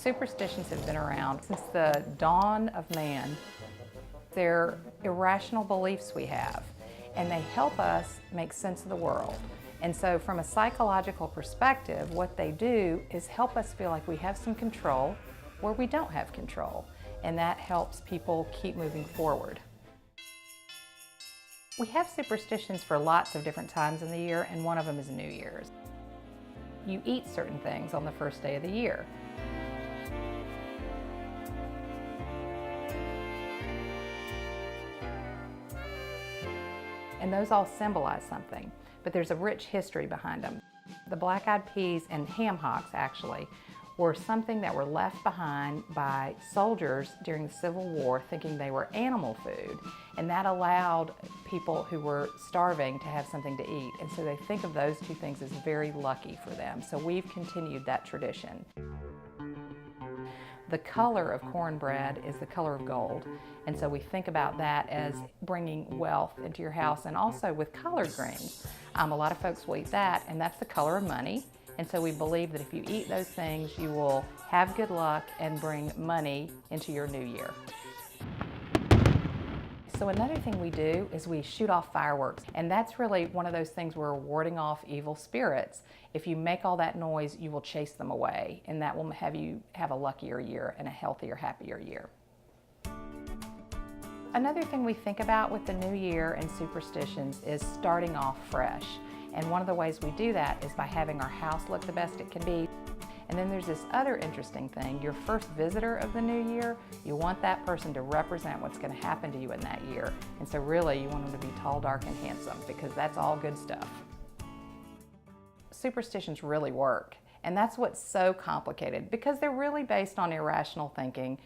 Superstitions have been around since the dawn of man. They're irrational beliefs we have, and they help us make sense of the world. And so from a psychological perspective, what they do is help us feel like we have some control where we don't have control. And that helps people keep moving forward. We have superstitions for lots of different times in the year, and one of them is New Year's. You eat certain things on the first day of the year. And those all symbolize something, but there's a rich history behind them. The Blackeyed Peas and ham hocks, actually, were something that were left behind by soldiers during the Civil War thinking they were animal food, and that allowed people who were starving to have something to eat. And so they think of those two things as very lucky for them. So we've continued that tradition. The color of cornbread is the color of gold, and so we think about that as bringing wealth into your house. And also with collard greens, a lot of folks will eat that, and that's the color of money. And so we believe that if you eat those things, you will have good luck and bring money into your new year. So another thing we do is we shoot off fireworks, and that's really one of those things where we're warding off evil spirits. If you make all that noise, you will chase them away, and that will have you have a luckier year and a healthier, happier year. Another thing we think about with the new year and superstitions is starting off fresh. And one of the ways we do that is by having our house look the best it can be. And then there's this other interesting thing. Your first visitor of the new year, you want that person to represent what's going to happen to you in that year. And so really you want them to be tall, dark, and handsome, because that's all good stuff. Superstitions really work. And that's what's so complicated, because they're really based on irrational thinking.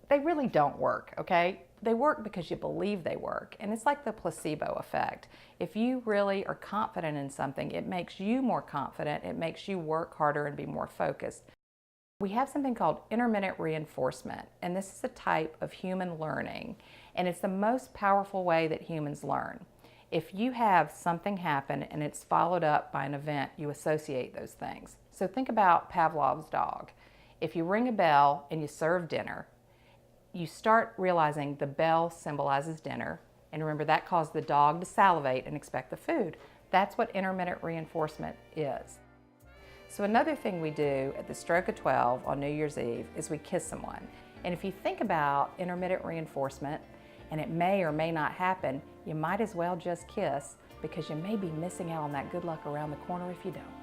They really don't work, okay? They work because you believe they work, and it's like the placebo effect. If you really are confident in something, it makes you more confident, it makes you work harder and be more focused. We have something called intermittent reinforcement, and this is a type of human learning, and it's the most powerful way that humans learn. If you have something happen and it's followed up by an event, you associate those things. So think about Pavlov's dog. If you ring a bell and you serve dinner, you start realizing the bell symbolizes dinner, and remember that caused the dog to salivate and expect the food. That's what intermittent reinforcement is. So another thing we do at the stroke of 12 on New Year's Eve is we kiss someone. And if you think about intermittent reinforcement, and it may or may not happen, you might as well just kiss, because you may be missing out on that good luck around the corner if you don't.